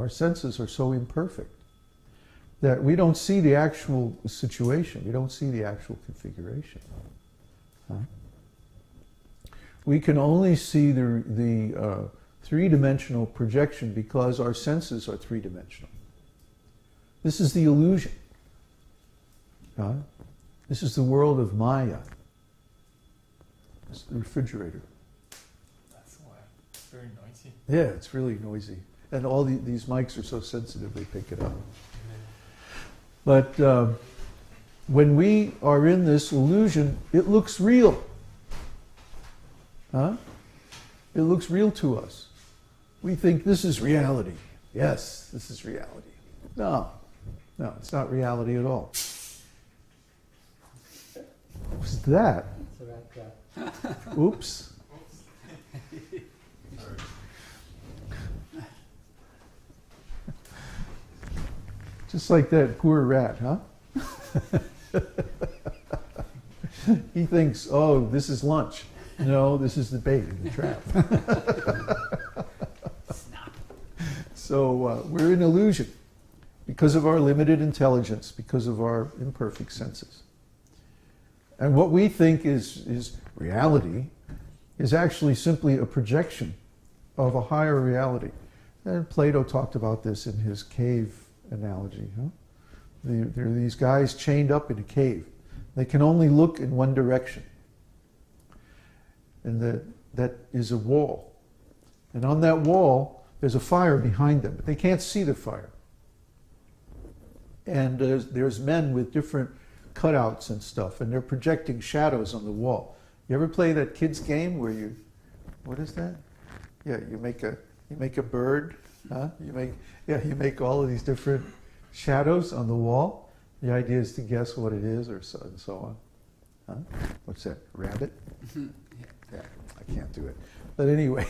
our senses are so imperfect that we don't see the actual situation. We don't see the actual configuration. Huh? We can only see the three-dimensional projection because our senses are three-dimensional. This is the illusion. Huh? This is the world of Maya. It's the refrigerator. That's why it's very noisy. Yeah, it's really noisy. And all these mics are so sensitive, they pick it up. But when we are in this illusion, it looks real. Huh? It looks real to us. We think this is reality. Yes, this is reality. No, it's not reality at all. What was that? Oops. Just like that poor rat, huh? He thinks, oh, this is lunch. No, this is the bait in the trap. So we're in illusion because of our limited intelligence, because of our imperfect senses. And what we think is reality is actually simply a projection of a higher reality. And Plato talked about this in his cave analogy. Huh? There are these guys chained up in a cave. They can only look in one direction. And that is a wall. And on that wall, there's a fire behind them, but they can't see the fire. And there's men with different cutouts and stuff, and they're projecting shadows on the wall. You ever play that kids game where you, what is that? Yeah, you make a bird, huh? You make all of these different shadows on the wall. The idea is to guess what it is, or so and so on. Huh? What's that? Rabbit? Yeah, I can't do it. But anyway,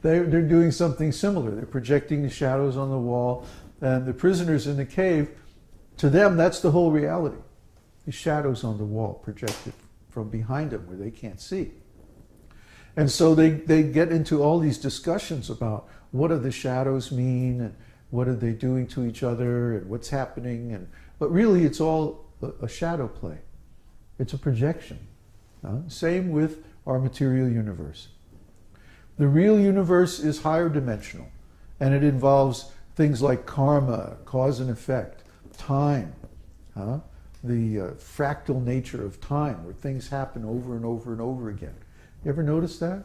they're doing something similar. They're projecting the shadows on the wall, and the prisoners in the cave, to them, that's the whole reality. The shadows on the wall projected from behind them where they can't see. And so they get into all these discussions about what do the shadows mean, and what are they doing to each other, and what's happening. But really, it's all a shadow play. It's a projection. Same with our material universe. The real universe is higher dimensional, and it involves things like karma, cause and effect, time, the fractal nature of time, where things happen over and over and over again. You ever notice that?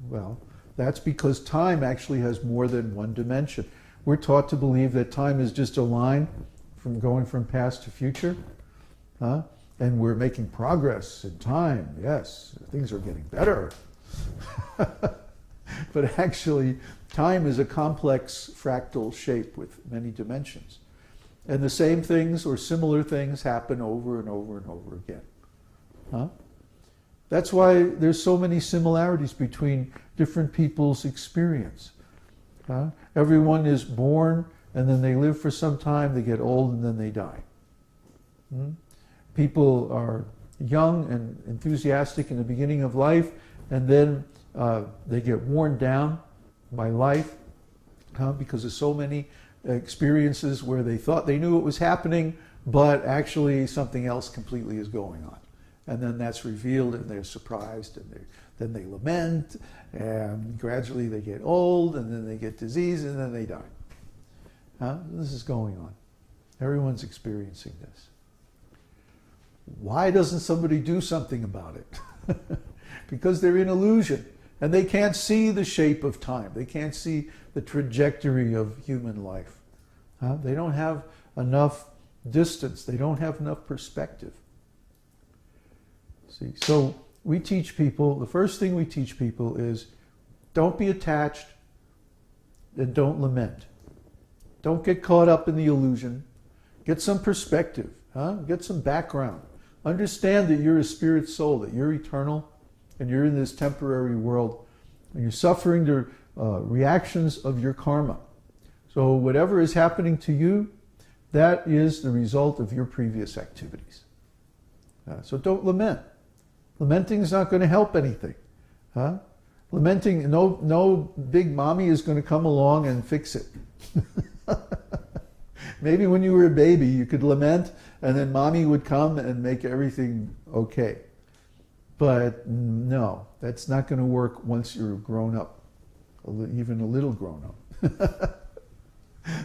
Well, that's because time actually has more than one dimension. We're taught to believe that time is just a line from going from past to future, and we're making progress in time. Yes, things are getting better. But actually, time is a complex fractal shape with many dimensions. And the same things or similar things happen over and over and over again. That's why there's so many similarities between different people's experience. Everyone is born, and then they live for some time, they get old, and then they die. People are young and enthusiastic in the beginning of life, and then they get worn down by life because of so many experiences where they thought they knew what was happening, but actually something else completely is going on. And then that's revealed, and they're surprised, and then they lament, and gradually they get old, and then they get disease, and then they die. This is going on. Everyone's experiencing this. Why doesn't somebody do something about it? Because they're in illusion, and they can't see the shape of time. They can't see the trajectory of human life. They don't have enough distance. They don't have enough perspective. See, so we teach people, the first thing we teach people is don't be attached and don't lament. Don't get caught up in the illusion. Get some perspective. Get some background. Understand that you're a spirit soul, that you're eternal, and you're in this temporary world, and you're suffering the reactions of your karma. So whatever is happening to you, that is the result of your previous activities. So don't lament. Lamenting is not going to help anything. Lamenting, no big mommy is going to come along and fix it. Maybe when you were a baby, you could lament, and then mommy would come and make everything okay. But no, that's not going to work once you're grown up, even a little grown up.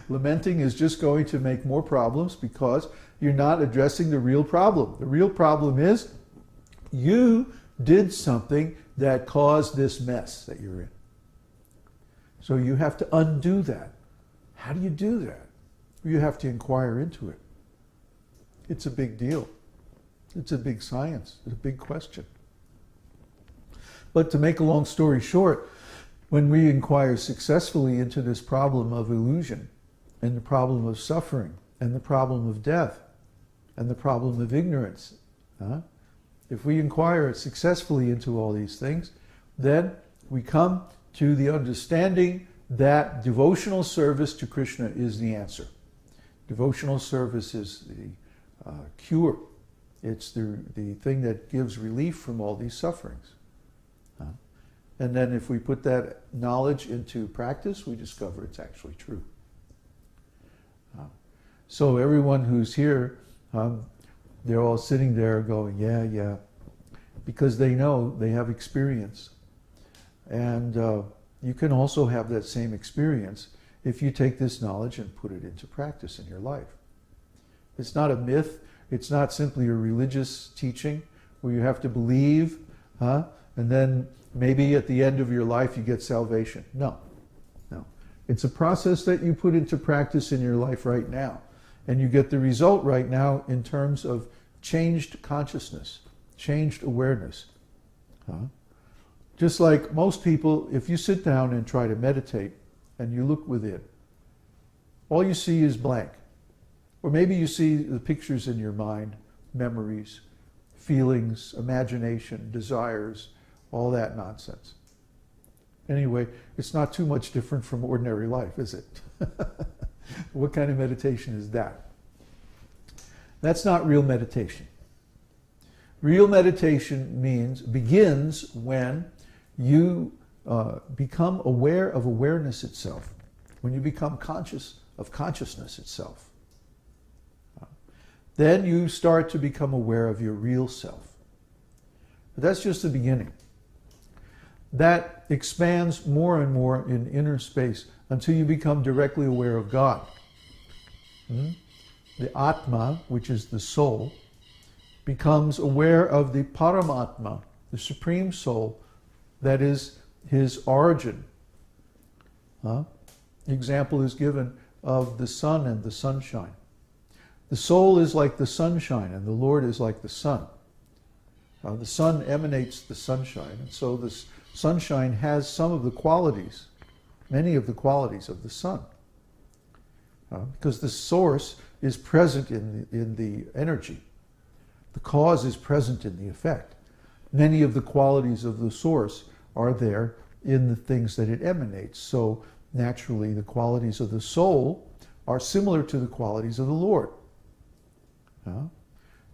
Lamenting is just going to make more problems because you're not addressing the real problem. The real problem is you did something that caused this mess that you're in. So you have to undo that. How do you do that? You have to inquire into it. It's a big deal. It's a big science. It's a big question. But to make a long story short, when we inquire successfully into this problem of illusion, and the problem of suffering, and the problem of death, and the problem of ignorance, if we inquire successfully into all these things, then we come to the understanding that devotional service to Krishna is the answer. Devotional service is the cure. It's the thing that gives relief from all these sufferings. And then if we put that knowledge into practice, we discover it's actually true. So everyone who's here, they're all sitting there going, yeah, yeah, because they know, they have experience. And you can also have that same experience if you take this knowledge and put it into practice in your life. It's not a myth. It's not simply a religious teaching where you have to believe, and then maybe at the end of your life you get salvation. No, no. It's a process that you put into practice in your life right now. And you get the result right now in terms of changed consciousness, changed awareness. Just like most people, if you sit down and try to meditate and you look within, all you see is blank. Or maybe you see the pictures in your mind, memories, feelings, imagination, desires, all that nonsense. Anyway, it's not too much different from ordinary life, is it? What kind of meditation is that? That's not real meditation. Real meditation begins when you become aware of awareness itself, when you become conscious of consciousness itself. Then you start to become aware of your real self. But that's just the beginning. That expands more and more in inner space until you become directly aware of God. The Atma, which is the soul, becomes aware of the Paramatma, the Supreme Soul, that is his origin. Example is given of the sun and the sunshine. The soul is like the sunshine and the Lord is like the sun. The sun emanates the sunshine, and so this sunshine has some of the qualities, many of the qualities of the sun. Because the source is present in the energy. The cause is present in the effect. Many of the qualities of the source are there in the things that it emanates. So naturally the qualities of the soul are similar to the qualities of the Lord.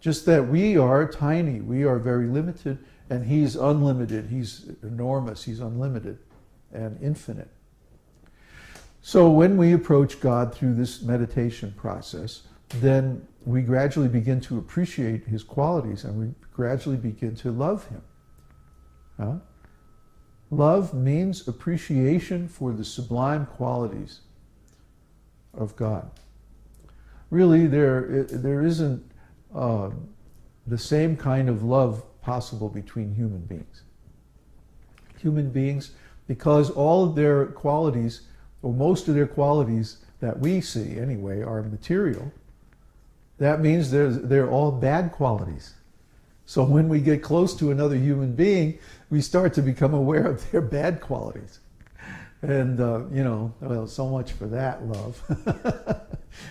Just that we are tiny, we are very limited, and he's unlimited, he's enormous, he's unlimited and infinite. So when we approach God through this meditation process, then we gradually begin to appreciate his qualities and we gradually begin to love him. Love means appreciation for the sublime qualities of God. Really, there isn't the same kind of love possible between human beings. Human beings, because all of their qualities, or most of their qualities that we see anyway, are material, that means they're all bad qualities. So when we get close to another human being, we start to become aware of their bad qualities. And, well, so much for that love.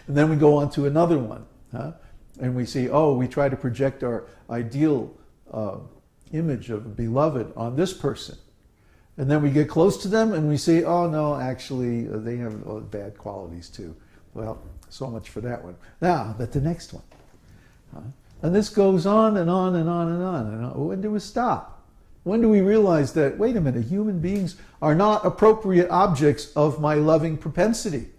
And then we go on to another one. And we see, we try to project our ideal image of a beloved on this person. And then we get close to them and we see, oh no, actually they have bad qualities too. Well, so much for that one. Now, but the next one. And this goes on and on and on and on. And when do we stop? When do we realize that, wait a minute, human beings are not appropriate objects of my loving propensity?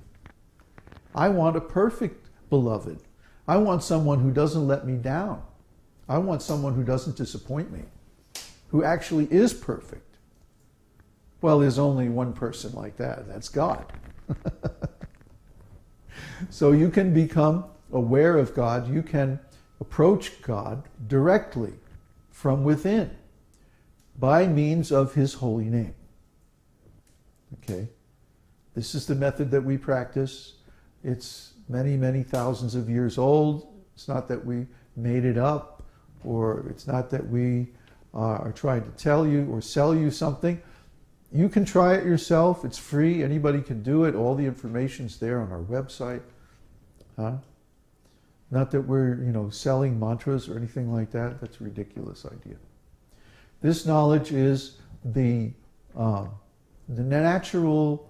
I want a perfect beloved. I want someone who doesn't let me down. I want someone who doesn't disappoint me, who actually is perfect. Well, there's only one person like that. That's God. So you can become aware of God. You can approach God directly from within by means of His holy name. Okay? This is the method that we practice. It's many, many thousands of years old. It's not that we made it up, or it's not that we are trying to tell you or sell you something. You can try it yourself. It's free. Anybody can do it. All the information's there on our website. Not that we're, selling mantras or anything like that. That's a ridiculous idea. This knowledge is the natural